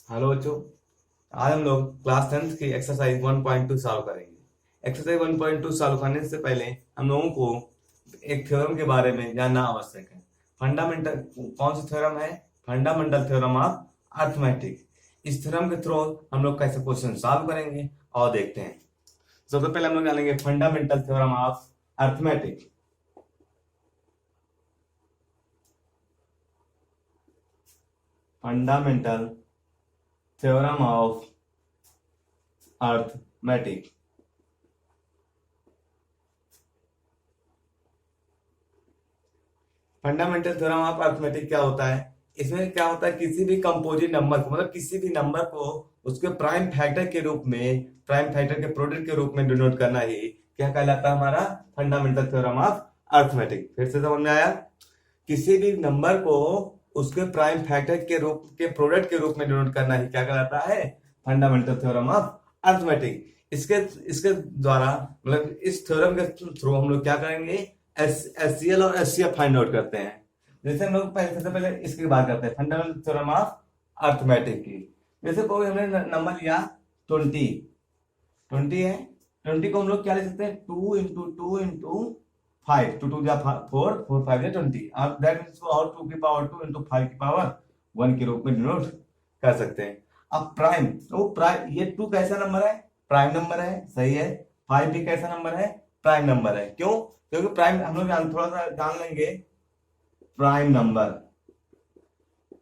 Hello बच्चों। आज हम लोग क्लास 10th की एक्सरसाइज 1.2 सॉल्व करेंगे। एक्सरसाइज 1.2 सॉल्व करने से पहले हम लोगों को एक थ्योरम के बारे में जानना आवश्यक है। फंडामेंटल कौन सा थ्योरम है? Fundamental theorem of arithmetic. इस थ्योरम के थ्रू हम लोग कैसे क्वेश्चन सॉल्व करेंगे और देखते हैं। सबसे पहले हम लोग जानेंगे fundamental theorem of arithmetic. Fundamental theorem of arithmetic. Fundamental theorem of arithmetic क्या होता है? इसमें क्या होता है, किसी भी कंपोजिट नंबर को, मतलब किसी भी नंबर को उसके प्राइम फैक्टर के रूप में, प्राइम फैक्टर के प्रोडक्ट के रूप में डिनोट करना ही क्या कहलाता है? हमारा फंडामेंटल थ्योरम ऑफ अर्थमेटिक। फिर से समझ में आया? किसी भी नंबर को उसके प्राइम फैक्टर के रूप के प्रोडक्ट के रूप में डिनोट करना ही क्या कहलाता है? Fundamental theorem of arithmetic. इसके इसके द्वारा, मतलब इस थ्योरम के थ्रू हम लोग क्या करेंगे? एचसीएल और एचसीएफ फाइंड आउट करते हैं। जैसे हम लोग पहले, सबसे पहले इसकी बात करते हैं, फंडामेंटल थ्योरम ऑफ अर्थमेटिक की। जैसे कोई हमने नंबर लिया 20 20 है। 20 को हम लोग क्या ले सकते हैं? 2 इंटू 2 इंटू 5, 2 2 जा 4, 4 5 जा 20। अब दैट मीन्स और 2 की पावर 2 इंटू 5 की पावर 1 के रूप में डिनोट कर सकते हैं। अब प्राइम, तो प्राइम, ये 2 कैसा नंबर है? प्राइम नंबर है, सही है। 5 भी कैसा नंबर है? प्राइम नंबर है। क्यों? क्योंकि प्राइम हम लोग थोड़ा सा जान लेंगे। प्राइम नंबर,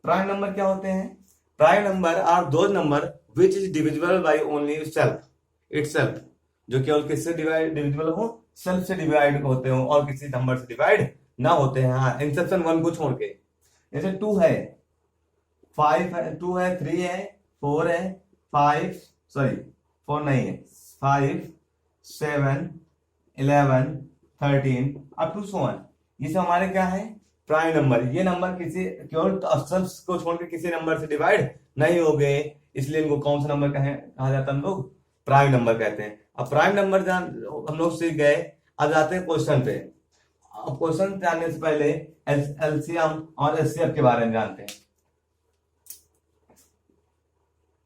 प्राइम नंबर क्या होते हैं? प्राइम नंबर आर दो number which is divisible by only self itself, जो केवल किससे डिविजिबल हो? सेल्फ से डिवाइड होते हो और किसी नंबर से डिवाइड ना होते हैं। हाँ, इंसेप्शन 1 को छोड़ के। जैसे 2 है, 5 है, 2 है, 3 है, 4 है, 5, सॉरी 4 नहीं है, 5 7 11 13 अप टू 1। ये सब हमारे क्या है? Prime number. ये नंबर किसी केवल सेल्फ को छोड़ के किसी नंबर से डिवाइड नहीं हो गए, इसलिए इनको कौन सा नंबर कहा जाता है? हम लोग प्राइम नंबर कहते हैं। अब प्राइम नंबर जान हम लोग सीख गए। अब जाते हैं क्वेश्चन पे। अब क्वेश्चन जानने से पहले एलसीएम और एचसीएफ के बारे में जानते हैं।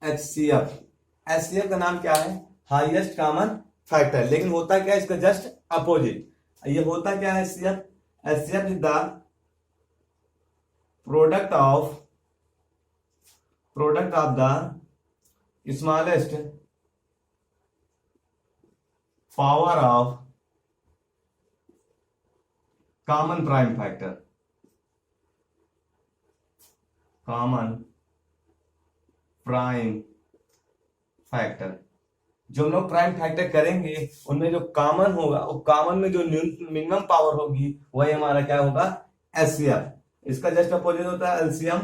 एचसीएफ, एचसीएफ का नाम क्या है? Highest common factor. लेकिन होता क्या है इसका जस्ट अपोजिट? ये होता क्या है HCF? HCF is the product of the smallest power of common prime factor. Common prime factor, जो हम लोग प्राइम फैक्टर करेंगे उनमें जो कॉमन होगा, वो कॉमन में जो मिनिमम पावर होगी वही हमारा क्या होगा? एचसीएफ। इसका जस्ट अपोजिट होता है एलसीएम।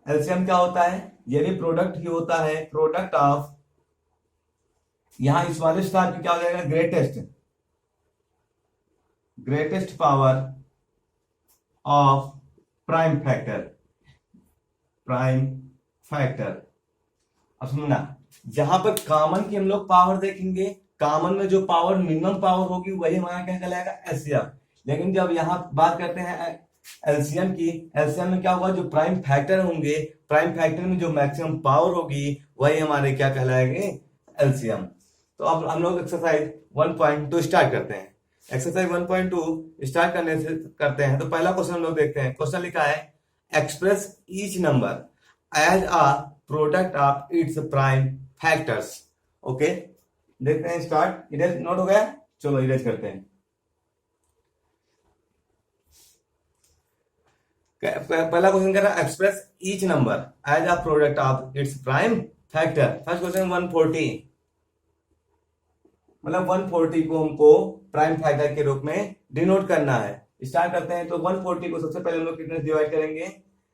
एलसीएम क्या होता है? ये भी प्रोडक्ट ही होता है, प्रोडक्ट ऑफ, यहां स्मॉलेस्ट आपकी क्या हो जाएगा? Greatest power of prime factor. Prime factor. अब सुनना, जहां पर कॉमन की हम लोग पावर देखेंगे, कॉमन में जो पावर मिनिमम पावर होगी वही हमारा क्या कहलाएगा? एचसीएफ। लेकिन जब यहां बात करते हैं एलसीएम की, एलसीएम में क्या होगा? जो प्राइम फैक्टर होंगे, प्राइम फैक्टर में जो मैक्सिमम पावर होगी वही हमारे क्या कहलाएंगे? एलसीएम। तो अब हम लोग एक्सरसाइज 1.2 स्टार्ट करते हैं। एक्सरसाइज 1.2 स्टार्ट करते हैं तो पहला क्वेश्चन हम लोग देखते हैं। क्वेश्चन लिखा है, express each number as a product of its prime factors. Okay, देखते हैं। स्टार्ट। इरेज नोट हो गया? चलो इरेज करते हैं। पहला क्वेश्चन कह रहा है, express each number as a product of its prime factor. First question 140, मतलब 140 को हमको प्राइम फैक्टर के रूप में डिनोट करना है। स्टार्ट करते हैं। तो 140 को सबसे पहले हम लोग कितने डिवाइड करेंगे?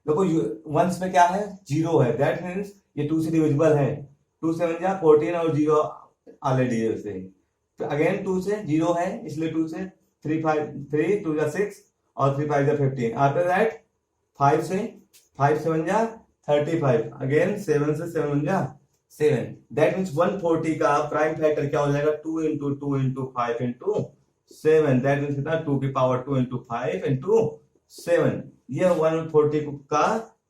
देखो, वंस में क्या है? 0 है, दैट मीन्स ये 2 से डिविजिबल है। 2 7 जा 14 और 0 ऑलरेडी है उसे। तो अगेन 2 से 0 है, इसलिए 2 से 3 5 3 2 जा 6 और 3 5 जा 15। आफ्टर दैट 5 से 5 7 जा 35, अगेन 7 से 7 जा 7। दैट मीन्स 140 का प्राइम फैक्टर क्या हो जाएगा? 2 into 2 into 5 into 7। That means कितना? 2 की पावर 2 इंटू 5 इंटू 7। ये 140 का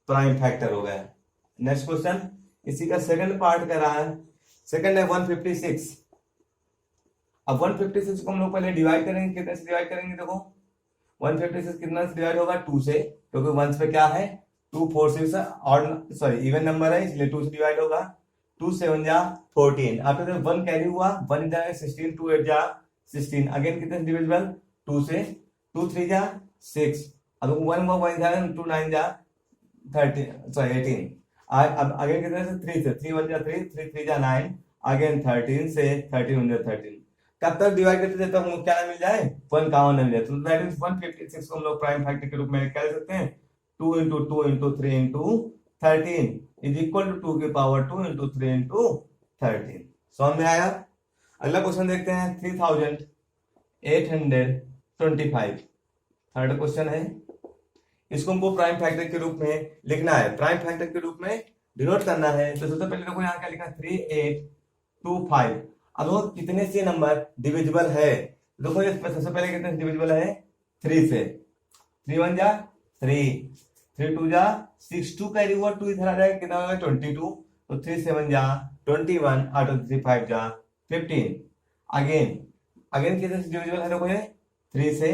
प्राइम फैक्टर हो गया। नेक्स्ट क्वेश्चन, इसी का सेकंड पार्ट कर रहा है। सेकंड है 156। अब 156 को हम लोग पहले डिवाइड करेंगे, कितने से डिवाइड करेंगे? देखो 156 कितना से डिवाइड होगा? 2 से, क्योंकि 1 पे क्या है? 2 4 6 ऑड सॉरी इवन नंबर है, इसलिए 2 से डिवाइड होगा। 2 7 जा 14, आफ्टर 1 कैरी हुआ, 1 जाएगा 16, 2 8 जा 16, अगेन कितने डिविजिबल? 2 से, 2 3 जा 6, अब 1 1 जाएगा, 2 9 जा 13 सॉरी 18, अब अगेन कितने से? 3 से, 3 1 जा 3, 3 3 जा 9, अगेन 13 से, 13 1 जा 13। कब तक डिवाइड करते थे तब हमको क्या मिल जाए? 1 कॉमन मिल जाए। तो दैट मींस 156 को हम लोग प्राइम फैक्टर के रूप में क्या लिख सकते हैं? 2 into 2 into 3 into 13 is equal to 2 की पावर 2 into 3 into 13। समझ में आया? अगला क्वेश्चन देखते हैं 3825। थर्ड क्वेश्चन है, इसको हमको प्राइम फैक्टर के रूप में लिखना है, प्राइम फैक्टर के रूप में डिनोट करना है। तो सबसे पहले देखो यहाँ क्या लिखा? 3825। अब वो कितने से नंबर डिविजिबल है? देखो ये सबसे पहले कितने डिविजिबल है? 3 से। 3 1 जा 3, 3 2 जा 6, 2 कैरी हुआ, 2 इधर आ जाएगा, कितना होगा? 22, तो 3 7 जा 21, आउट ऑफ 3 5 जा 15। अगेन कितने से डिविजिबल है? देखो ये 3 से,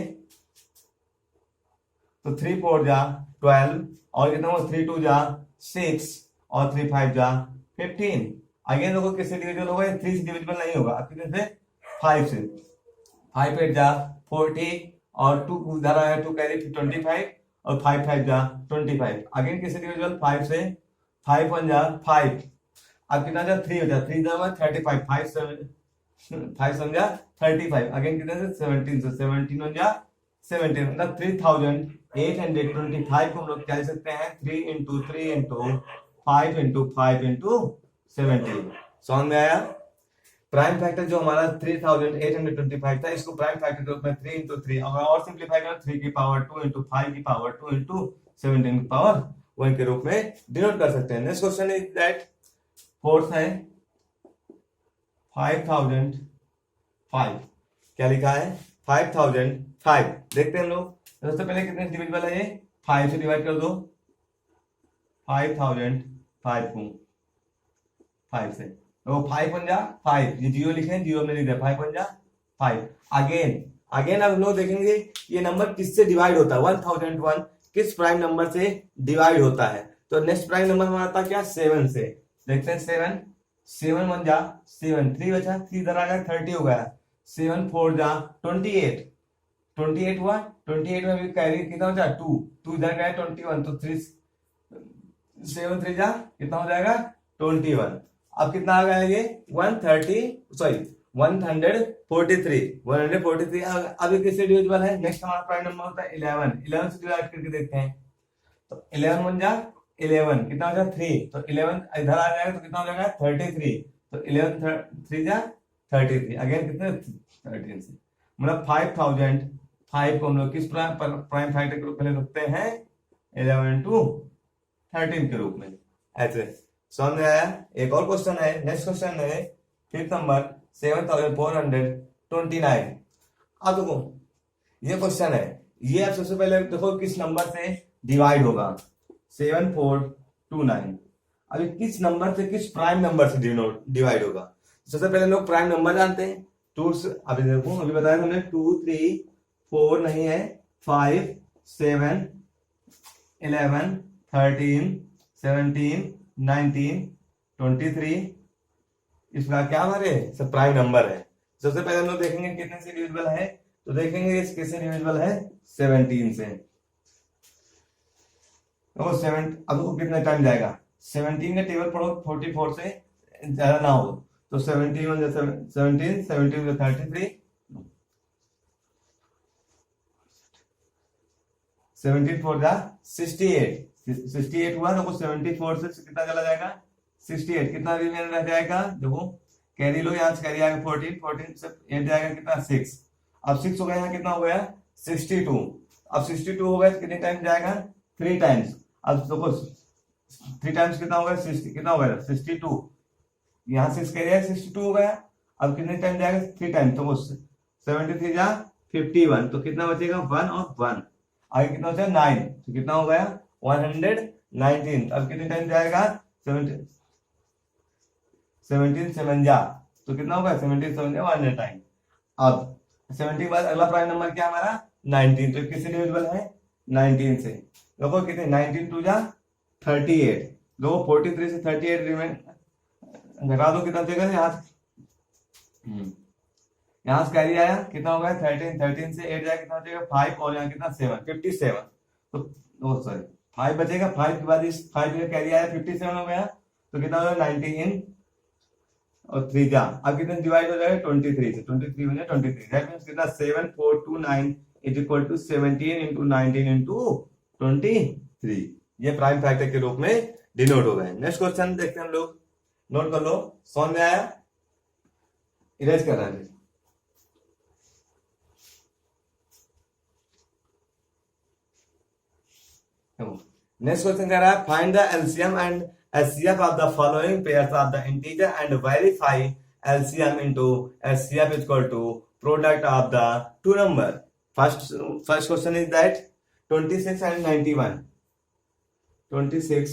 तो 3 4 जा 12, और कितना हुआ? 3 2 जा 6, और 3 5 जा 15। अगेन देखो किससे डिविजिबल होगा? 3 से डिविजिबल नहीं होगा, अब कितने से? 5 से। 5 8 जा 40, और 2 इधर आया, 2 कैरी 25, और 5 5 जा 25। अगेन किससे डिविजिबल? 5 से। 5 1 जा 5, अब कितना जा? 3 हो जा, 3 जा 35, 5 7 जा 35, अगेन कितने से? 17 से। 17 1 जा 17, मतलब 3825 को हम लोग क्या लिख सकते हैं? 3 into 3 into 5 into 5 into 17। समझ में आया? प्राइम फैक्टर जो हमारा 3825 था, इसको प्राइम फैक्टर के रूप में 3 into 3, और सिंप्लीफाई करो, 3 की पावर 2 into 5 की पावर 2 into 17 की पावर 1 के रूप में डिनोट कर सकते हैं। Next question is that fourth है 5005। क्या लिखा है? 5005। देखते हैं हम लोग, सबसे पहले कितने डिविजिबल है? ये 5 से डिवाइड कर दो, 5005 को 5 से, तो 5 1 जा 5, ये 0 लिखे हैं, 0 में लिख दिया, 5 1 जा 5। अगेन अब हम लोग देखेंगे ये नंबर किससे डिवाइड होता है। 1001 किस प्राइम नंबर से डिवाइड होता है? तो नेक्स्ट प्राइम नंबर हमारा था क्या? 7 से। देखते हैं 7 7 1 जा 7, 3 बचा, 3 इधर आ गया, 30 हो गया, 7 4 जा 28, 28 हुआ, 28 में भी कैरी कितना हो जाए? 2 इधर गया 21, तो 3 7 3 जा कितना हो जाएगा? 21। अब कितना आ गया ये? 143। अभी किससे डिविजिबल है? नेक्स्ट हमारा प्राइम नंबर होता है 11 से डिवाइड करके देखते हैं। तो 11 1 जा 11, कितना हो जाएगा? 3, तो 11 इधर आ जाएगा, तो कितना हो जाएगा? 33, तो 11 3 जा 33, अगेन कितने? 13 से। मतलब 5005 को हम लोग किस प्राइम फैक्टर के रूप में ले सकते हैं? 11 to 13 के रूप में। ऐसे समझ में आया? एक और क्वेश्चन है, नेक्स्ट क्वेश्चन है फिफ्थ नंबर 7429। अब देखो ये क्वेश्चन है, ये अब सबसे पहले देखो किस नंबर से डिवाइड होगा? 7429। अभी किस नंबर से, किस प्राइम नंबर से डिवाइड होगा? सबसे पहले लोग प्राइम नंबर जानते हैं, 2 अभी देखो, अभी बताया हमने 2 3 4 नहीं है, 5 7 11 13 17 19 23, इसका क्या हमारे सब प्राइम नंबर है। सबसे पहले हम लोग देखेंगे कितने से डिविजिबल है, तो देखेंगे इस किससे डिविजिबल है? 17 से। तो 7 अब कितना टाइम जाएगा? 17 का टेबल पढ़ो, 44 से ज्यादा ना हो, तो 17 1 17 17 33, 17 4 जा 68 हुआ, देखो 74 से कितना चला जाएगा? 68, कितना रिमेन रह जाएगा? देखो कैरी लो, यहाँ से कैरी आएगा 14 से 8 जाएगा, कितना? 6। अब 6 हो गया, यहाँ कितना हो गया? 62। अब 62 हो गया, कितने टाइम जाएगा? 3 टाइम्स। अब देखो 3 टाइम्स कितना हो गया? 60, कितना हो गया? 62। यहाँ से कैरी आया 62 हो गया, अब कितने टाइम जाएगा? 3 टाइम, तो 73 जा 51, तो कितना बचेगा? 1 और 1, आगे कितना हो जाएगा? 9, तो कितना हो गया? 119। अब कितने टाइम जाएगा? 17 17 7 जा तो कितना होगा 17 7 जा 100 टाइम। अब 70 के बाद अगला प्राइम नंबर क्या हमारा 19, तो किससे डिविजिबल है 19 से। देखो कितने 19 2 जा 38, देखो 43 से 38 रिमेन घटा दो कितना देगा यहाँ से यहाँ से कैरी आया कितना होगा 13, 13 से 8 जाएगा कितना बचेगा 5 और यहाँ कितना 7 57, तो सॉरी 5 बचेगा, 5 के बाद इस 5 का कैरी आया 57 हो गया, तो कितना होगा 19 और 3 जा अब कितने डिवाइड हो जाएगा 23 से, 23 बन जाए 23, दैट मींस कितना 7 4 2 9 is equal to 17 into 19 into 23, ये प्राइम फैक्टर के रूप में डिनोट हो गए। नेक्स्ट क्वेश्चन देखते हैं हम लोग, नोट कर लो, समझ में आया, इरेज कर रहे हैं। नेक्स्ट क्वेश्चन कह रहा है find the LCM and HCF of the following pairs of the integer and verify LCM into HCF is equal to product of the two number. First question is that 26 and 91, 26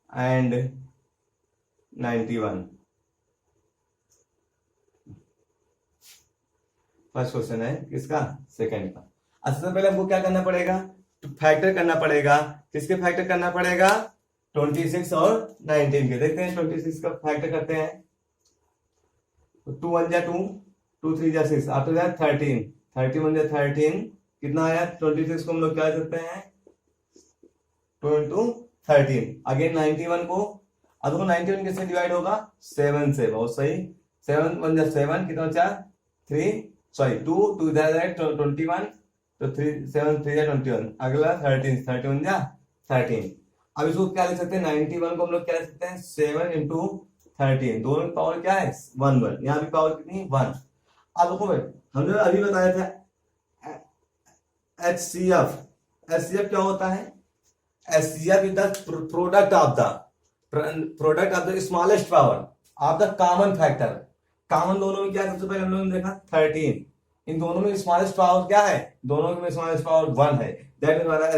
and 91 first question है किसका second का। सबसे पहले हमको क्या करना पड़ेगा factor करना पड़ेगा, किसके फैक्टर करना पड़ेगा 26 और 19 के। देखते हैं 26 का फैक्टर करते हैं, 2 1 जा 2, 2 3 जा 6, आफ्टर दैट 13, 30 1 जा 13, कितना आया 26 को हम लोग क्या करते हैं 2 into 13, अगेन 91 को, अब देखो 91 किससे डिवाइड होगा 7 से, बहुत सही, 7 1 जा 7, कितना बचा 3 सॉरी 2 2 21, तो 3 7 3 जा 21, अगला 13 31 जा 13। अब इसको क्या लिख सकते हैं 91 को हम लोग क्या लिख सकते हैं 7 into 13, दोनों की पावर क्या है 1 1, यहाँ भी पावर कितनी 1। अब देखो भाई हमने अभी बताया था HCF, HCF क्या होता है HCF is the product of the smallest power of the common factor. Common दोनों में क्या है सबसे पहले हम लोगों ने देखा 13, इन दोनों में स्मॉलेस्ट पावर क्या है दोनों में स्मॉलेस्ट पावर 1 है, दैट मींस हमारा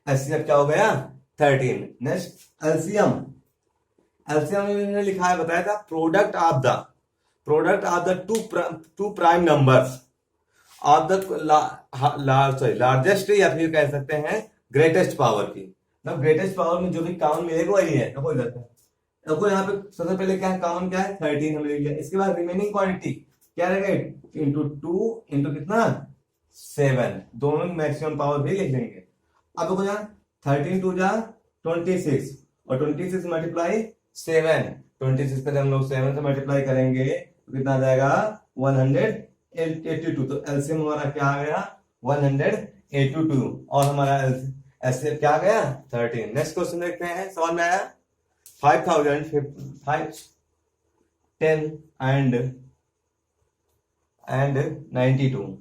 HCF क्या हो गया 13। नेक्स्ट एलसीएम, एलसीएम में लिखा है बताया था product of the to prime numbers of the largest या फिर कह सकते हैं ग्रेटेस्ट पावर की, मतलब ग्रेटेस्ट पावर में जो भी कॉमन मिलेगा वही है। देखो इधर देखो यहाँ पे सबसे पहले क्या है कॉमन क्या है 13 हमने लिख लिया, इसके बाद रिमेनिंग क्वांटिटी क्या रहेगा इंटू 2 इंटू कितना 7, दोनों मैक्सिमम पावर भी लिख लेंगे। अब देखो यहाँ 13 2 जा 26 और 26 मल्टीप्लाई 7, 26 पे हम लोग 7 से मल्टीप्लाई करेंगे तो कितना आ जाएगा 182, तो एलसीएम हमारा क्या आ गया 182 और हमारा एलसीएम क्या आ गया 13। नेक्स्ट क्वेश्चन देखते हैं, समझ में आया 5000 5 10 and 92,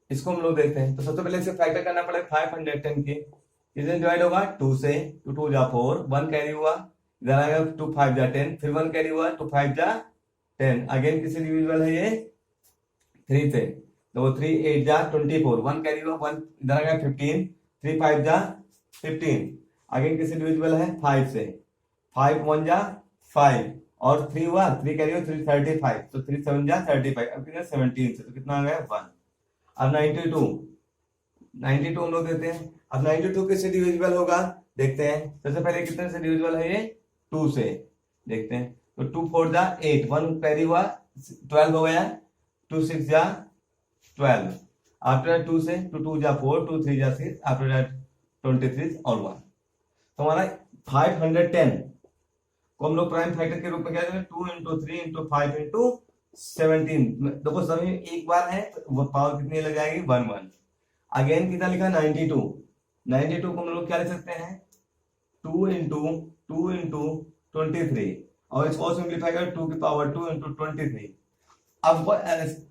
इसको हम लोग देखते हैं। तो सबसे पहले इसे फैक्टर करना पड़ेगा 510 के, कितने डिवाइड होगा 2 से, 2 2 जा 4, 1 कैरी हुआ, इधर आएगा 2 5 जा 10, फिर 1 कैरी हुआ 2 5 जा 10, अगेन किसी डिविजिबल है ये 3 से, तो 3 8 जा 24, 1 कैरी हुआ 1, इधर आएगा 15, 3 5 जा 15, अगेन किसी डिविजिबल है 5 से, 5 1 जा 5 और 3 हुआ 3 कैरी हुआ 3 35, तो 3 7 जा 35, अब कितना 17 से, तो कितना आ गया 1। अब 92 हम लोग देते हैं, अब 92 किससे डिविजिबल होगा देखते हैं। सबसे पहले कितने से डिविजिबल है ये 2 से, देखते हैं, तो 2 4 जा 8, 1 कैरी हुआ 12 हो गया, 2 6 जा 12, आफ्टर 2 से 2 2 जा 4, 2 3 जा 6, आफ्टर दैट 23 और 1, तो हमारा 510 को हम लोग प्राइम फैक्टर के रूप में क्या करें 2 into 3 into 5 into 17, देखो सभी एक बार है तो पावर कितनी लग जाएगी 1 1। अगेन कितना लिखा 92 को हम लोग क्या लिख सकते हैं 2 into 23 और इसको सिंप्लीफाई कर 2 की पावर 2 into 23। अब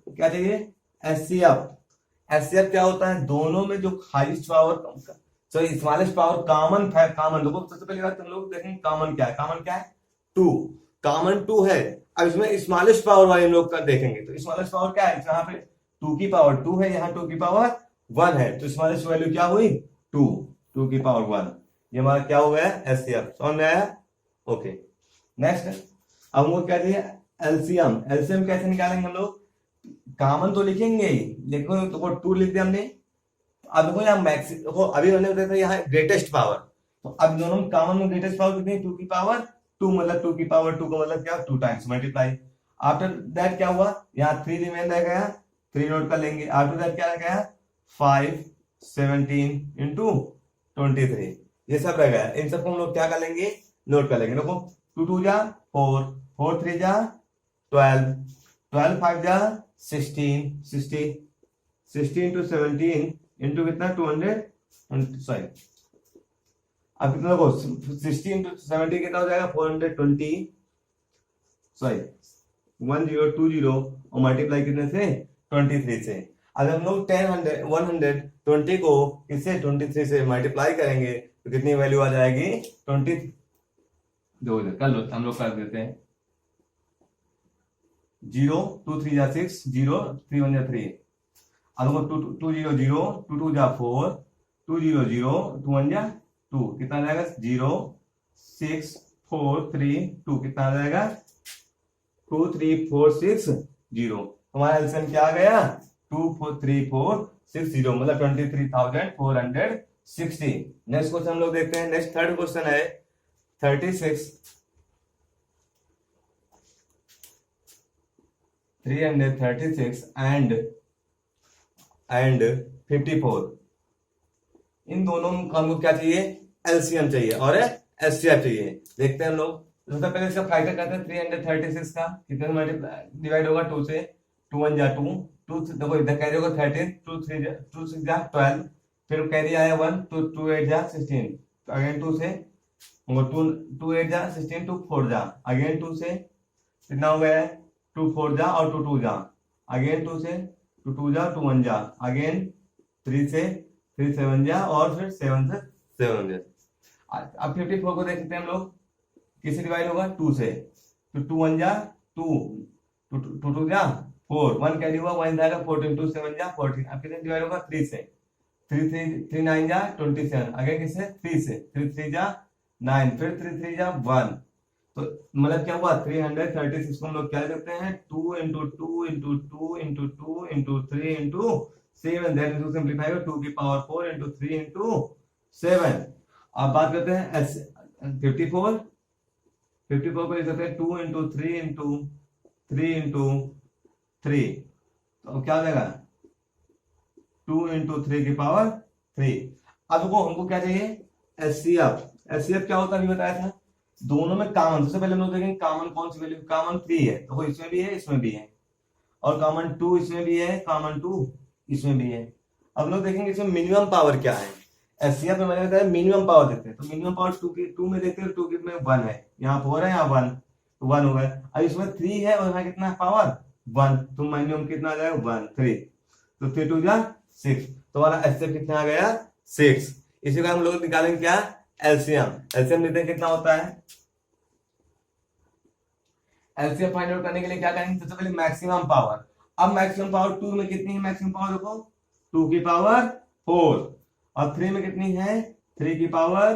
क्या चाहिए एचसीएफ क्या होता है दोनों में जो highest power smallest power common देखो सबसे पहली बात हम लोग देखेंगे कॉमन क्या है 2, कॉमन 2 है। अब इसमें स्मॉलेस्ट पावर वाले लोग का देखेंगे तो स्मॉलेस्ट पावर क्या है, यहाँ पे 2 की पावर 2 है, यहाँ 2 की पावर 1 है, तो स्मॉलेस्ट वैल्यू क्या हुई 2 की पावर 1। ये हमारा क्या हो गया, एचसीएफ। समझ में आया? ओके। नेक्स्ट अब हमको क्या चाहिए, एलसीएम। एलसीएम कैसे निकालेंगे हम लोग, कॉमन तो लिखेंगे ही, लेकिन तो 2 लिख दिया हमने। अब देखो यहाँ मैक्स, देखो अभी हमने बताया था यहाँ ग्रेटेस्ट पावर, तो अब दोनों कॉमन में ग्रेटेस्ट पावर कितनी है, 2 की पावर 2, मतलब 2 की पावर 2 का मतलब क्या, 2 टाइम्स मल्टीप्लाई। आफ्टर दैट क्या हुआ, यहाँ 3 रिमेन रह गया, 3 नोट कर लेंगे। आफ्टर दैट क्या रह गया, 5 17 इंटू 23, ये सब रह गया। इन सबको हम लोग क्या कर लेंगे, नोट कर लेंगे। देखो 2 2 जा 4, 4 3 जा 12, 12 5 जा 16, 16 इंटू 17 इंटू कितना 200, सॉरी अब कितना देखो 60 इंटू 70 कितना हो जाएगा 420, सॉरी 1020, और मल्टीप्लाई कितने से 23 से। अगर हम लोग 120 को इससे 23 से मल्टीप्लाई करेंगे तो कितनी वैल्यू आ जाएगी 20, दो कर लो, हम लोग कर देते हैं। 0 2 3 जा 6, 0 3 1 जा 3, अब 2 0 0, 2 2 जा 4, 2 0 0, 2 1 जा 2, कितना आ जाएगा 0 6 4 3 2, कितना आ जाएगा 2 3 4 6 0। हमारा एलसीएम क्या आ गया 2 4 3 4 6 0, मतलब 23,460। नेक्स्ट क्वेश्चन हम लोग देखते हैं। नेक्स्ट थर्ड क्वेश्चन है 36 336 एंड 54, इन दोनों का हमको क्या चाहिए, एलसीएम चाहिए और एचसीएफ चाहिए। देखते हैं हम लोग। सबसे पहले इसका फैक्टर करते हैं 336 का, कितने से मल्टीप्लाई डिवाइड होगा 2 से, 2 1 जा 2, 2 देखो इधर कैरी होगा 13, 2 3 2 6 जा 12, फिर कैरी आया 1, 2 8 जा 16, तो अगेन 2 से 2 8 जा 16, 2 4 जा अगेन 2 से, कितना हो गया 2 4 जा और 2 2 जा अगेन 2 से, 2 2 जा 2 1 जा अगेन 3 से, 3 7 जा और फिर 7 से 7 जा। अब 54 को देखते हैं हम लोग, किससे डिवाइड होगा 2 से, तो 2 1 जा 2, 2 2 जा 4, 1 कैरी हुआ 1 जाएगा 14, 2 7 जा 14, अब कितने डिवाइड होगा 3 से, 3 9 जा 27 अगेन किससे 3 से, 3 3 जा 9, फिर 3 3 जा 1, तो मतलब क्या हुआ 336 को हम लोग क्या करते हैं 2 into 2 into 2 into 2 into 3 into 7, that is simplify 2 की पावर 4 इंटू 3 इंटू 7। अब बात करते हैं 54 को लिख सकते हैं 2 इंटू 3 इंटू 3 इंटू 3, तो क्या हो जाएगा 2 इंटू 3 की पावर 3। अब देखो हमको क्या चाहिए एचसीएफ। एचसीएफ क्या होता है अभी बताया था, दोनों में कॉमन, सबसे पहले हम लोग देखेंगे कॉमन कौन सी वैल्यू, कॉमन 3 है, देखो इसमें भी है इसमें भी है, और कॉमन 2 इसमें भी है, कॉमन 2 इसमें भी है। अब लोग देखेंगे इसमें मिनिमम पावर क्या है। एचसीएफ में मैंने बताया मिनिमम पावर देते हैं, तो मिनिमम पावर 2 में देते हैं, 2 की में 1 है, यहाँ 4 है यहाँ 1, तो 1 होगा। अब इसमें 3 है और यहाँ कितना है पावर 1, तो मिनिमम कितना आ जाएगा 1 3, तो 3 2 जा 6, तो हमारा एचसीएफ कितना आ गया 6। इसी का हम लोग निकालेंगे क्या एलसीएम। एलसीएम लेते हैं कितना होता है, एलसीएम फाइंड आउट करने के लिए क्या करेंगे, सबसे पहले मैक्सिमम पावर। अब मैक्सिमम पावर 2 में कितनी है, मैक्सिमम पावर देखो 2 की पावर 4, और 3 में कितनी है 3 की पावर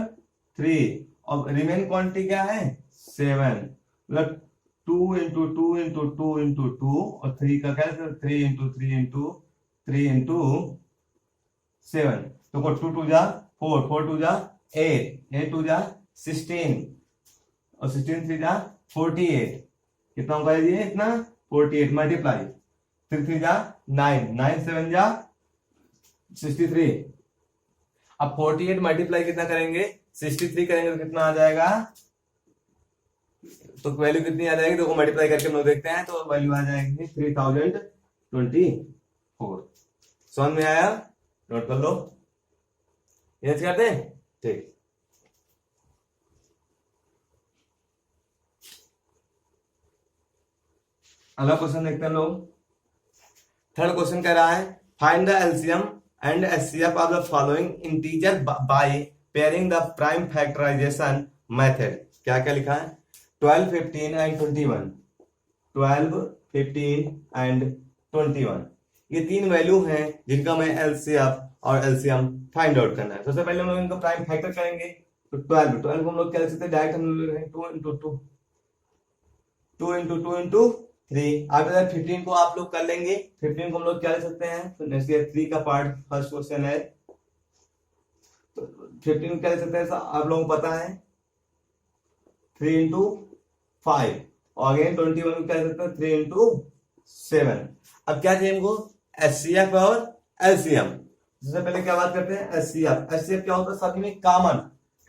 3, और रिमेन क्वांटिटी क्या है 7, मतलब 2 इंटू 2 इंटू 2 इंटू 2, और 3 का क्या 3 इंटू 3 इंटू 3 इंटू 7, तो 2 2 जा 4, 4 2 जा 8, 8 2 जा 16, और 16 3 जा 48, कितना होगा ये इतना 48 मल्टीप्लाई 3 3 जा 9, 9 7 जा 63। अब 48 मल्टीप्लाई कितना करेंगे 63 करेंगे तो कितना आ जाएगा, तो वैल्यू कितनी आ जाएगी, देखो मल्टीप्लाई करके हम लोग देखते हैं, तो वैल्यू आ जाएगी 3024। समझ में आया, नोट कर लो, ये करते हैं ठीक। अगला क्वेश्चन देखते हैं लोग। थर्ड क्वेश्चन कह रहा है find the LCM and HCF of the following integer by pairing the prime factorisation method. क्या क्या लिखा है 12 15 एंड 21, 12 15 एंड 21, ये 3 वैल्यू हैं जिनका मैं एलसीएफ और एलसीएम फाइंड आउट करना है। सबसे पहले हम लोग इनका प्राइम फैक्टर करेंगे, तो 12 को हम लोग क्या लिख सकते हैं, डायरेक्ट हम लोग 2 इंटू 3। आफ्टर 15 को आप लोग कर लेंगे, 15 को हम लोग क्या लिख सकते हैं, तो नेक्स्ट 3 का पार्ट फर्स्ट क्वेश्चन है, तो 15 को क्या लिख सकते हैं आप लोगों को पता है 3 इंटू 5, और अगेन 21 को क्या लिख सकते हैं 3 इंटू 7। अब क्या चाहिए हमको, एचसीएफ और एलसीएम। सबसे पहले क्या बात करते हैं, एचसीएफ। एचसीएफ क्या होता है, सभी में कॉमन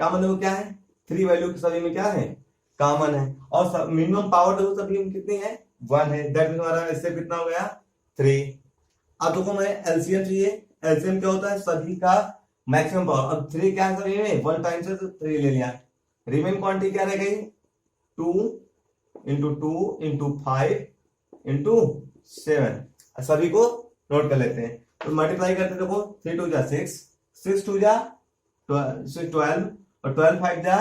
देखो क्या है, 3 वैल्यू सभी में क्या है, कॉमन है, और मिनिमम पावर देखो सभी में कितनी है, 1 है। दैट मीन हमारा एचसीएफ कितना हो गया, 3। अब देखो हमें एलसीएम चाहिए। एलसीएम क्या होता है, सभी का मैक्सिमम पावर। अब 3 क्या है सभी में, 1 टाइम से 3 ले लिया, रिमेन क्वांटिटी क्या रह गई, 2 इंटू 2 इंटू 5 इंटू 7। सभी को नोट कर लेते हैं, तो मल्टीप्लाई करते हैं। देखो 3 2 जा 6, 6 2 जा 12, और 12 5 जा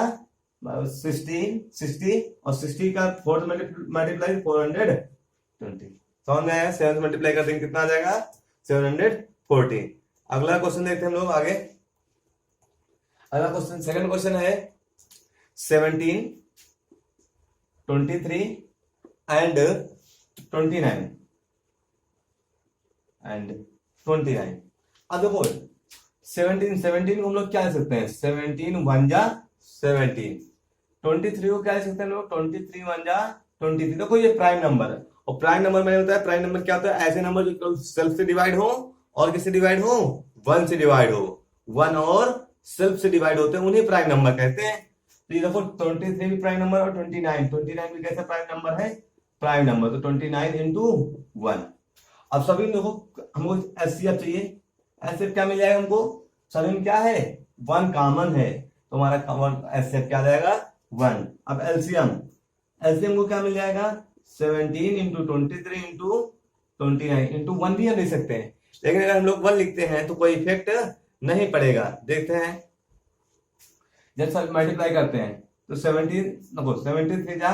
16, 60, और 60 का 4 मल्टीप्लाई 420। समझ में आया, 7 मल्टीप्लाई करते हैं कितना आ जाएगा, 740। अगला क्वेश्चन देखते हैं हम लोग आगे। अगला क्वेश्चन, सेकंड क्वेश्चन है 17, 23 एंड 29 एंड 29। अब देखो 17 को हम लोग क्या लिख सकते हैं, 17 1 जा 17। 23 को क्या लिख सकते हैं लोग, 23 1 जा 23। देखो ये प्राइम नंबर है, और प्राइम नंबर में होता है, प्राइम नंबर क्या होता है, ऐसे नंबर जो सेल्फ से डिवाइड हो और किससे डिवाइड हो, 1 से डिवाइड हो। 1 और सेल्फ से डिवाइड होते हैं, उन्हें प्राइम नंबर कहते हैं। तो ये देखो 23 भी प्राइम नंबर, और 29 भी कैसा प्राइम नंबर है, प्राइम नंबर। तो 29 इंटू 1। अब सभी देखो हमको एचसीएफ चाहिए, एचसीएफ क्या मिल जाएगा हमको, सभी में क्या है, 1 कॉमन है, तो हमारा एचसीएफ क्या आ जाएगा, 1। अब एलसीएम को क्या मिल जाएगा, 17 इंटू 23 इंटू 29 इंटू 1 भी हम लिख सकते हैं, लेकिन अगर हम लोग 1 लिखते हैं तो कोई इफेक्ट नहीं पड़ेगा। देखते हैं, जब सब मल्टीप्लाई करते हैं तो 73 जा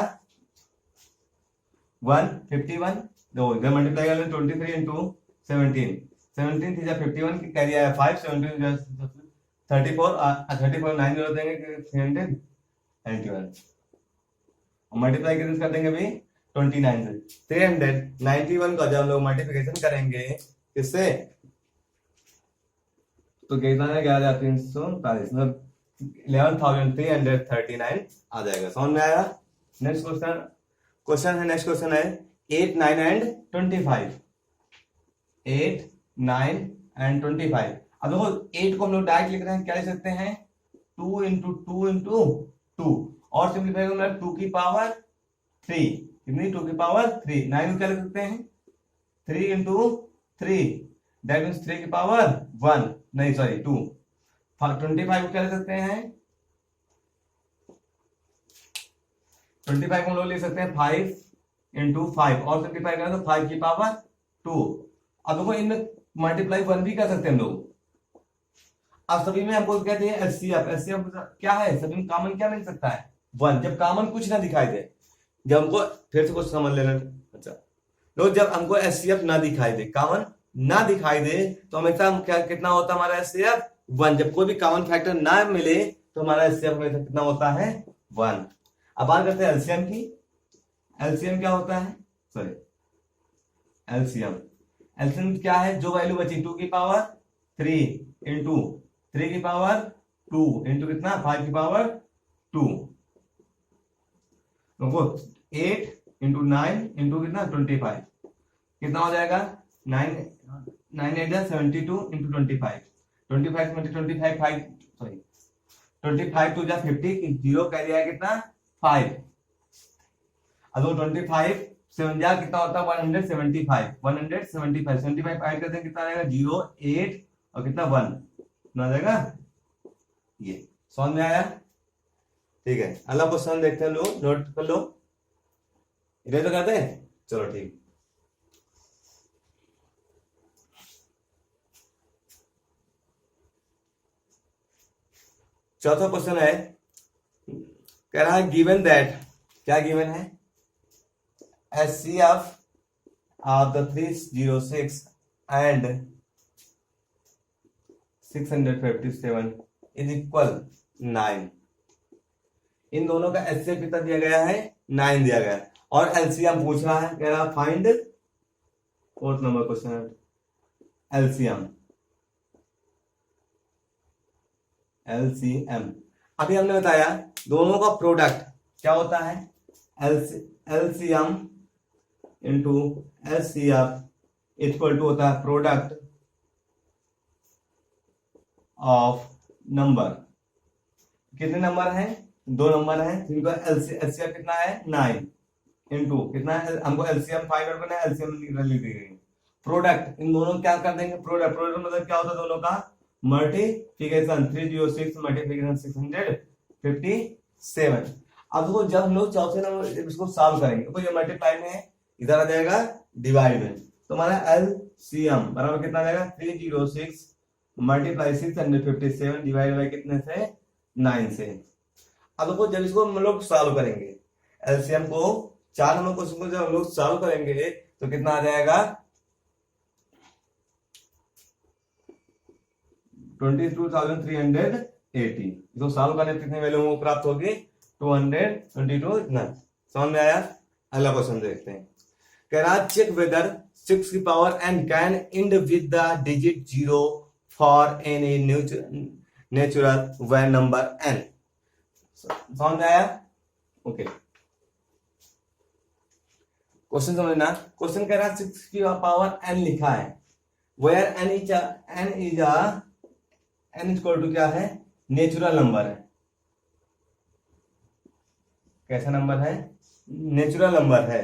151, दो इधर मल्टीप्लाई कर लें 23 इंटू 17, 17 थी जा 51 की कैरी आया 5, 17 34, 34 9 जोड़ देंगे 391, और मल्टीप्लाई कर देंगे अभी 29 से। 391 का जब हम लोग मल्टीप्लिकेशन करेंगे किससे, तो कितना है 11,339, मतलब 11,339 आ जाएगा। समझ में आया। नेक्स्ट क्वेश्चन है, नेक्स्ट क्वेश्चन है 8 9 एंड 25। 8 9 एंड 25। अब देखो 8 को हम लोग डायरेक्ट लिख रहे हैं, क्या लिख सकते हैं, 2 इंटू 2 इंटू 2, और सिंपलीफाई करेंगे 2 की पावर 3, कितनी 2 की पावर 3। 9 को क्या लिख सकते हैं, 3 इंटू 3, दैट मीन्स 3 की पावर 1, नहीं सॉरी 2। 25 को क्या लिख सकते हैं, 25 को हम लोग लिख सकते हैं 5 इंटू 5, और सिंपलीफाई करें तो 5 की पावर 2। अब देखो इनमें मल्टीप्लाई 1 भी कर सकते हैं हम लोग। अब सभी में हमको क्या चाहिए, एचसीएफ। एचसीएफ क्या है, सभी में कॉमन क्या मिल सकता है, 1। जब कॉमन कुछ ना दिखाई दे, जब हमको फिर से कुछ समझ लेना, अच्छा लोग, जब हमको एचसीएफ ना दिखाई दे, कॉमन ना दिखाई दे, तो हमेशा क्या कितना होता है हमारा एचसीएफ, 1। जब कोई भी कॉमन फैक्टर ना मिले तो हमारा एचसीएफ हमेशा कितना होता है, 1। अब बात करते हैं एलसीएम की। एलसीएम क्या होता है, सॉरी एलसीएम क्या है, जो वैल्यू बची 2 की पावर 3 इंटू 3 की पावर 2 इंटू कितना 5 की पावर 2, 8 इंटू 9 इंटू कितना 25, कितना हो जाएगा 9 9 8 72 इंटू 25, 25 में 25 5 सॉरी 25 2 जा 50, जीरो कह दिया कितना 5। अब 25 7 जा कितना होता है 175, 175 ऐड करते हैं कितना आ जाएगा 0 8 और कितना 1 ना जाएगा। ये समझ में आया, ठीक है। अगला क्वेश्चन देखते हैं, लोग नोट कर लो, इधर तो करते हैं, चलो ठीक। चौथा क्वेश्चन है, कह रहा है गिवन दैट, क्या गिवन है, HCF of the 306 and 657 is equal 9। इन दोनों का एचसीएफ कितना दिया गया है, 9 दिया गया है। और एलसीएम पूछ रहा है, कह रहा find 4th number question, LCM. LCM अभी हमने बताया दोनों का प्रोडक्ट क्या होता है, LCM into HCF equal to होता है प्रोडक्ट ऑफ नंबर। कितने नंबर हैं, 2 नंबर हैं जिनका एलसीएफ कितना है 9 इंटू कितना है, हमको एलसीएम फाइंड आउट करना है, एलसीएम लिख दी गई। प्रोडक्ट इन दोनों क्या कर देंगे, प्रोडक्ट मतलब क्या होता है दोनों का मल्टीप्लिकेशन, 306 मल्टीप्लिकेशन 657। अब देखो जब हम लोग चौथे नंबर इसको सॉल्व करेंगे तो ये मल्टीप्लाई में है, इधर आ जाएगा डिवाइड में, तो हमारा एलसीएम बराबर कितना आ जाएगा 306 मल्टीप्लाई 657 डिवाइड बाय कितने से 9 से। अब देखो जब इसको हम लोग सॉल्व करेंगे एलसीएम को 4 नंबर क्वेश्चन को जब हम लोग सॉल्व करेंगे तो कितना आ जाएगा 22,380। इसको सॉल्व करने कितनी वैल्यू प्राप्त होगी 222। इतना समझ में आया। अगला क्वेश्चन देखते हैं, कह रहा चेक वेदर 6 की power n can end with the digit 0 for any natural वैन नंबर n। समझ में आया, ओके। क्वेश्चन समझना, क्वेश्चन कह रहा 6 की पावर n लिखा है, where n is n equal to क्या है, नेचुरल नंबर है। कैसा नंबर है, नेचुरल नंबर है।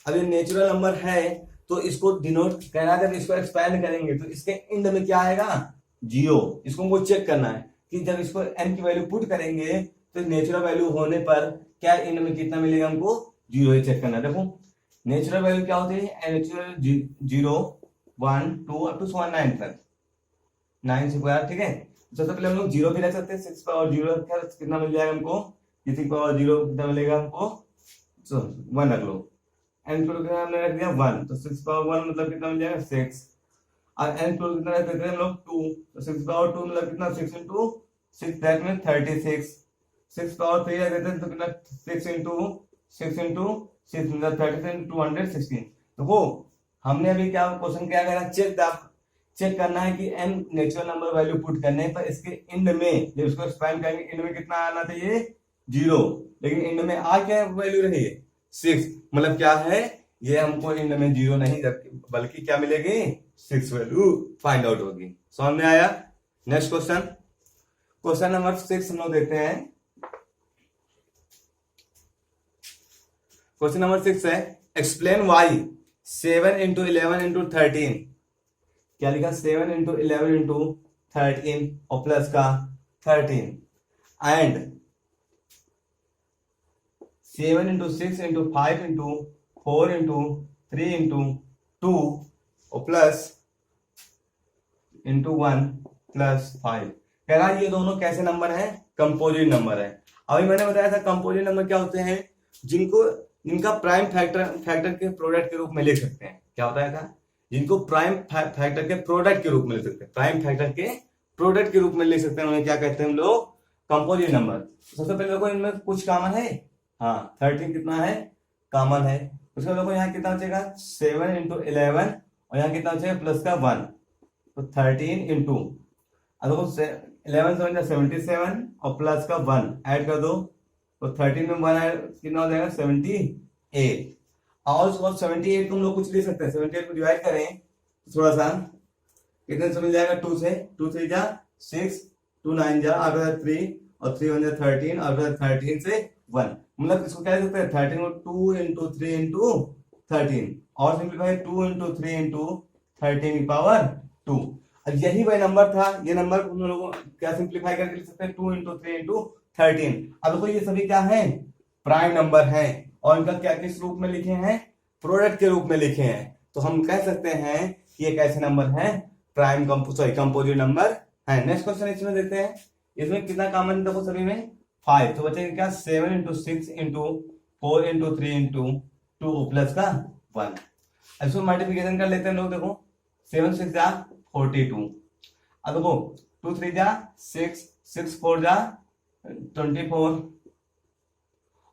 अब ये नेचुरल नंबर है तो इसको डिनोट कहना है, इसको एक्सपैंड करेंगे तो इसके एंड में क्या आएगा 0। इसको हमको चेक करना है कि जब इसको n की वैल्यू पुट करेंगे तो नेचुरल वैल्यू होने पर क्या एंड में कितना मिलेगा हमको 0 ही चेक करना है। देखो नेचुरल वैल्यू क्या होती है, नेचुरल 0 1 2 अप टू 9 तक 9 स्क्वायर, ठीक है। सबसे पहले हम लोग 0 भी रख सकते हैं, 6 पावर 0 कितना मिल जाएगा हमको, 6 पावर 0 कितना मिलेगा हमको 1 रख लो, n कितना हमने रख दिया 1, तो 6 पावर 1 मतलब कितना मिल जाएगा 6। और n कितना रख देते हैं हम लोग 2, तो 6 पावर 2 मतलब कितना 6 इंटू 6 दैट मीन 36। 6 पावर 3 रख देते हैं तो कितना 6 इंटू 6 मतलब 36 216। तो वो हमने अभी क्या क्वेश्चन क्या करा, चेक करना है कि n natural number value put करने पर इसके एंड में जब इसको एक्सपैंड करेंगे एंड में कितना आना चाहिए 0, लेकिन एंड में आ क्या वैल्यू रही है 6, मतलब क्या है ये हमको एंड में 0 नहीं बल्कि क्या मिलेगी 6 वैल्यू फाइंड आउट होगी। समझ में आया। नेक्स्ट क्वेश्चन, क्वेश्चन नंबर 6 हम लोग देखते हैं। क्वेश्चन नंबर 6 है एक्सप्लेन वाई 7 इंटू 11 इंटू 13, क्या लिखा 7 इंटू 11 इंटू 13 और प्लस का 13 and 7 into 6 into 5 into 4 into 3 into 2 और प्लस इंटू 1 प्लस 5। कह रहा ये दोनों कैसे नंबर हैं, कंपोजिट नंबर है। अभी मैंने बताया था कंपोजिट नंबर क्या होते हैं, जिनका प्राइम फैक्टर के प्रोडक्ट के रूप में लिख सकते हैं। क्या बताया था, जिनको प्राइम फैक्टर के प्रोडक्ट के रूप में लिख सकते हैं, प्राइम फैक्टर के प्रोडक्ट के रूप में लिख सकते हैं, उन्हें क्या कहते हैं हम लोग कंपोजिट नंबर। सबसे पहले देखो इनमें कुछ कॉमन है, हाँ 13 कितना है कॉमन है। उसके देखो यहाँ कितना बचेगा 7 इंटू 11 और यहाँ कितना बचेगा प्लस का 1, तो 13 इंटू देखो 11 से 77 और प्लस का 1 ऐड कर दो, तो 13 में 1 ऐड कितना हो जाएगा 78। और उसके बाद 78 को हम लोग कुछ ले सकते हैं, 78 को डिवाइड करें तो थोड़ा सा कितने से मिल जाएगा 2 से, 2 3 जा 6, 2 9 जा 3 और 3 1 जा 13 और 13 से 1, मतलब इसको क्या लिख सकते हैं 13 को 2 इंटू 3 इंटू 13 और सिंप्लीफाई 2 इंटू 3 इंटू 13 की पावर 2। अब यही वही नंबर था, ये नंबर हम लोग क्या सिंप्लीफाई करके लिख सकते हैं 2 इंटू 3 इंटू 13। अब देखो ये सभी क्या है प्राइम नंबर है और इनका क्या किस रूप में लिखे हैं, प्रोडक्ट के रूप में लिखे हैं, तो हम कह सकते हैं कि ये कैसे नंबर है प्राइम कंपोजिट नंबर है। नेक्स्ट क्वेश्चन इसमें देखते हैं, इसमें कितना कॉमन देखो सभी में 5, तो बचेगा क्या 7 into 6 into 4 into 3 into 2 plus का 1। इसको मल्टीप्लीकेशन कर लेते हैं लोग, देखो 7 6 जा 42, अब देखो 2 3 जा 6 6 4 जा 24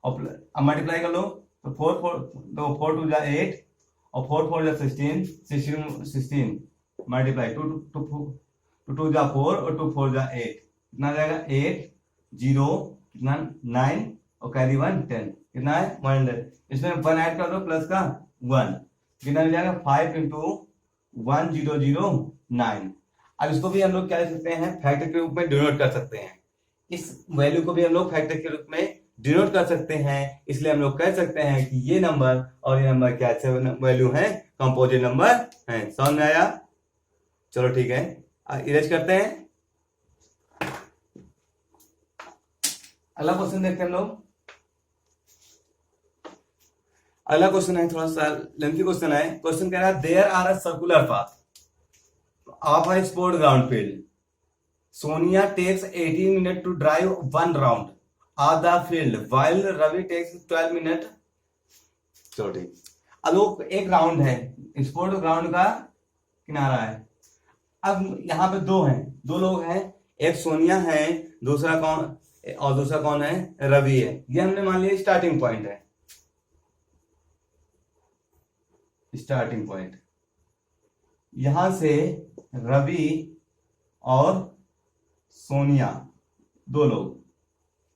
और मल्टीप्लाई कर लो तो 4 टू जा 8 और 4 जा 16 मल्टीप्लाई 2 जा 4 और 2 4 जा 8 कितना जाएगा 8 0 कितना 9 और कैरी 1 10 कितना है 100। इसमें 1 ऐड कर दो प्लस का 1 कितना मिल जाएगा 5 इंटू 1009। अब इसको भी हम लोग क्या कर सकते हैं फैक्टर के रूप में डिनोट कर सकते हैं। इस वैल्यू को भी हम लोग फैक्टर के रूप में डिनोट कर सकते हैं। इसलिए हम लोग कह सकते हैं कि ये नंबर और ये नंबर क्या अच्छे वैल्यू है, कंपोजिट नंबर है। समझ में आया? चलो ठीक है, इरेज करते हैं। अगला क्वेश्चन देखते हैं हम लोग। अगला क्वेश्चन है थोड़ा सा लेंथी क्वेश्चन है। क्वेश्चन कह रहा है there are a circular path of a sport ground field. Sonia takes 18 minute to drive 1 round of the field while Ravi takes 12 minute. चलो ठीक, अब वो एक राउंड है, स्पोर्ट ग्राउंड का किनारा है। अब यहाँ पे दो लोग हैं, एक सोनिया है, दूसरा कौन है रवि है। ये हमने मान लिया स्टार्टिंग पॉइंट है, स्टार्टिंग पॉइंट। यहां से रवि और सोनिया दो लोग,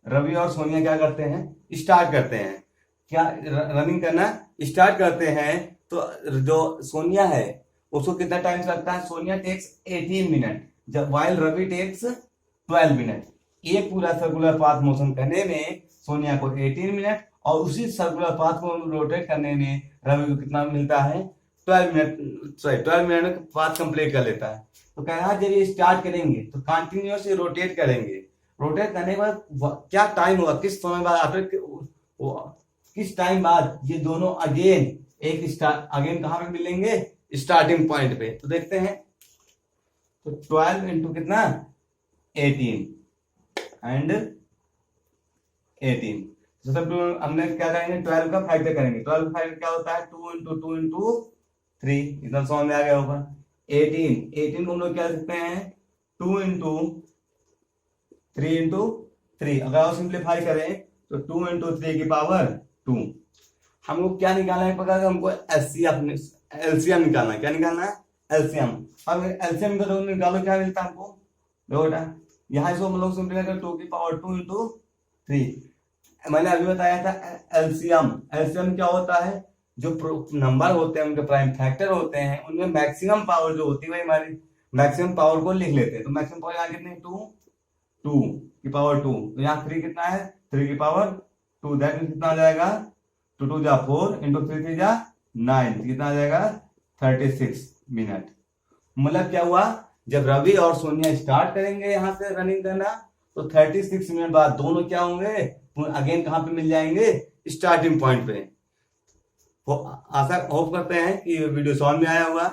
रवि और सोनिया क्या करते हैं स्टार्ट करते हैं, क्या रनिंग करना स्टार्ट करते हैं। तो जो सोनिया है उसको कितना टाइम लगता है, सोनिया टेक्स 18 मिनट जब वाइल रवि टेक्स 12 मिनट। एक पूरा सर्कुलर पाथ मोशन करने में सोनिया को 18 मिनट और उसी सर्कुलर पाथ को रोटेट करने में रवि को कितना मिलता है 12 मिनट में पाथ कंप्लीट कर लेता है। तो कह रहा है जब ये स्टार्ट करेंगे तो कंटिन्यूस रोटेट करेंगे, रोटेट करने के बाद क्या टाइम होगा, किस समय बाद आफ्टर किस टाइम बाद ये दोनों अगेन कहां पे मिलेंगे स्टार्टिंग पॉइंट पे। तो देखते हैं, तो 12 इंटू कितना 18 एंड 18। तो हमने क्या करेंगे 12 का फैक्टर करेंगे। 12 का फैक्टर क्या होता है 2 इंटू 3, इतना समझ में आ गया होगा। 18 को हम लोग क्या लिख सकते हैं 2 इंटू 3 इंटू 3। अगर आप सिंप्लीफाई करें तो 2 इंटू 3 की पावर 2। हमको क्या निकालना है पता है, हमको एलसीएम निकालना है। क्या निकालना है एलसीएम। अब एलसीएम का निकालो क्या मिलता है हमको, बेटा यहाँ इसको हम लोग सिंप्लीफाई करें 2 की पावर 2 इंटू 3। मैंने अभी बताया था एलसीएम क्या होता है, जो नंबर होते हैं उनके प्राइम फैक्टर होते हैं उनमें मैक्सिमम पावर जो होती है वही हमारी मैक्सिमम पावर को लिख लेते हैं। तो मैक्सिमम पावर यहाँ कितनी 2 की पावर 2, तो यहाँ 3 कितना है 3 की पावर 2। दैट मीन कितना आ जाएगा 2 2 जा 4 इंटू 3 3 जा 9, कितना आ जाएगा 36 मिनट। मतलब क्या हुआ, जब रवि और सोनिया स्टार्ट करेंगे यहाँ से रनिंग करना तो 36 मिनट बाद दोनों क्या होंगे अगेन कहां पे मिल जाएंगे स्टार्टिंग पॉइंट पे। आशा होप करते हैं कि वीडियो समझ में आया होगा।